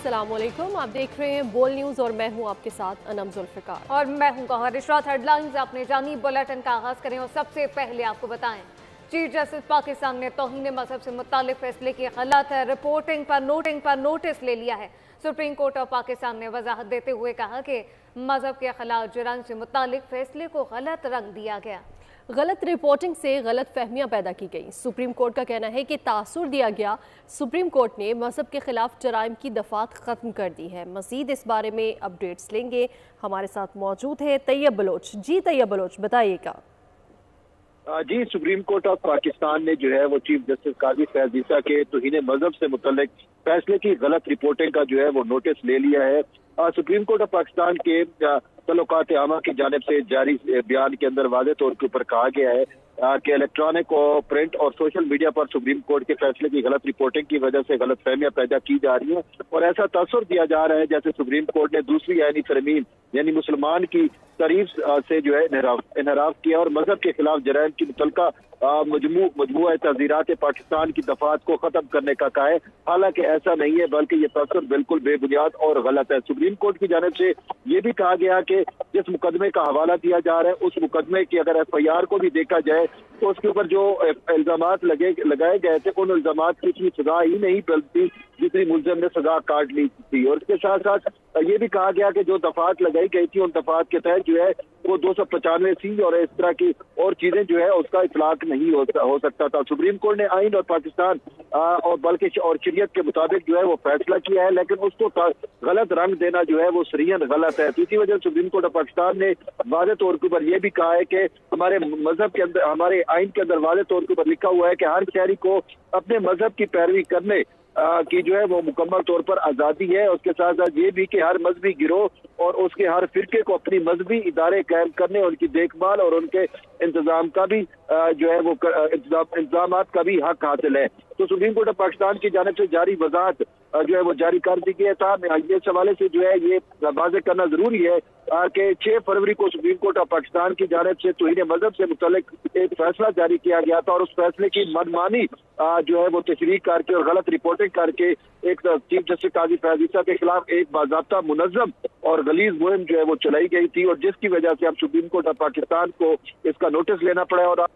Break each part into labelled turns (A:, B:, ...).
A: अस्सलामुअलैकुम, आप देख रहे हैं बोल न्यूज़ और मैं हूं आपके साथ अनम जुल्फ़िकार
B: और मैं हूं गौहर इशरात। हेडलाइंस अपने जानी बुलेटिन का आगाज करें और सबसे पहले आपको बताएं, चीफ जस्टिस पाकिस्तान ने तौहीन मजहब से मुताल्लिक फैसले की गलत रिपोर्टिंग पर नोटिस ले लिया है। सुप्रीम कोर्ट ऑफ पाकिस्तान ने वजाहत देते हुए कहा कि मजहब के खिलाफ जुर्म से मुताल्लिक फैसले को गलत रंग दिया गया।
A: गलत रिपोर्टिंग से गलत फहमियां पैदा की गई। सुप्रीम कोर्ट का कहना है कि तासुर दिया गया। सुप्रीम कोर्ट ने मजहब के खिलाफ जराइम की दफात ख़त्म कर दी है। मजीद इस बारे में अपडेट्स लेंगे। हमारे साथ मौजूद है तैयब बलोच। जी तैयब बलोच, बताइएगा।
C: जी, सुप्रीम कोर्ट ऑफ पाकिस्तान ने जो है वो चीफ जस्टिस काजी फैज ईसा के तौहीन मजहब से मुतल्लिक फैसले की गलत रिपोर्टिंग का जो है वो नोटिस ले लिया है। सुप्रीम कोर्ट ऑफ पाकिस्तान के तल्लुकात आमा की जानिब से जारी बयान के अंदर वाज़ेह तौर के ऊपर कहा गया है कि इलेक्ट्रॉनिक और प्रिंट और सोशल मीडिया पर सुप्रीम कोर्ट के फैसले की गलत रिपोर्टिंग की वजह से गलत फहमियां पैदा की जा रही हैं और ऐसा तसव्वुर दिया जा रहा है जैसे सुप्रीम कोर्ट ने दूसरी आईनी तरमीम यानी मुसलमान की तारीफ से जो है इनहराफ किया और मजहब के खिलाफ जराइम की मुतलका मजमूआ तज़ीरात पाकिस्तान की दफात को खत्म करने का कहा है। हालांकि ऐसा नहीं है, बल्कि ये तसव्वुर बिल्कुल बेबुनियाद और गलत है। सुप्रीम कोर्ट की जानिब से ये भी कहा गया कि जिस मुकदमे का हवाला दिया जा रहा है उस मुकदमे की अगर FIR को भी देखा जाए तो उसके ऊपर जो इल्जामात लगाए गए थे उन इल्जामात की इतनी सजा ही नहीं बनती जितनी मुलजिम ने सजा काट ली थी। और इसके साथ साथ ये भी कहा गया कि जो दफात लगाई गई थी उन दफात के तहत जो है वो 295C और इस तरह की और चीजें जो है उसका इतलाक नहीं हो सकता था। सुप्रीम कोर्ट ने आइन और पाकिस्तान और बल्कि और शरीयत के मुताबिक जो है वो फैसला किया है, लेकिन उसको गलत रंग देना जो है वो सरीहन गलत है। इसी वजह से सुप्रीम कोर्ट ऑफ पाकिस्तान ने वाज़ेह तौर के ऊपर यह भी कहा है कि हमारे मजहब के अंदर, हमारे आइन के अंदर वाज़ेह तौर के ऊपर लिखा हुआ है कि हर शहरी को अपने मजहब की पैरवी करने की जो है वो मुकम्मल तौर पर आज़ादी है। उसके साथ साथ ये भी कि हर मजहबी गिरोह और उसके हर फिरके को अपनी मजहबी इदारे कायम करने, उनकी देखभाल और उनके इंतजाम का भी जो है वो इंतजामात का भी हक हासिल है। तो सुप्रीम कोर्ट ऑफ पाकिस्तान की जानिब से जारी वजाहत जो है वो जारी कर दी गई था। इस हवाले से जो है ये वाज़ेह करना जरूरी है कि 6 फरवरी को सुप्रीम कोर्ट ऑफ पाकिस्तान की जानिब से तौहीन मजहब से मुतल्लिक एक फैसला जारी किया गया था और उस फैसले की मनमानी जो है वो तशरीह करके और गलत रिपोर्टिंग करके एक चीफ जस्टिस काजी फैज ईसा के खिलाफ एक बाज़ाब्ता मुनज़्ज़म और गलीज मुहिम जो है वो चलाई गई थी और जिसकी वजह से अब सुप्रीम कोर्ट ऑफ पाकिस्तान को इसका नोटिस लेना पड़ा और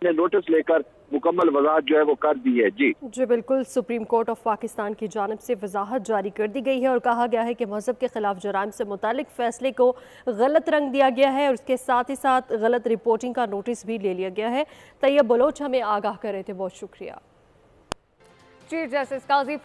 C: नोटिस लेकर मुकम्मल वजाहत जो है वो कर दी है। जी
A: बिल्कुल, सुप्रीम कोर्ट ऑफ पाकिस्तान की जानिब से वजाहत जारी कर दी गई है और कहा गया है कि मजहब के खिलाफ जराइम से मुतालिक फैसले को गलत रंग दिया गया है और उसके साथ ही साथ गलत रिपोर्टिंग का नोटिस भी ले लिया गया है। तैयब बलोच हमें आगाह कर रहे थे, बहुत शुक्रिया।
B: चीफ जस्टिस काजी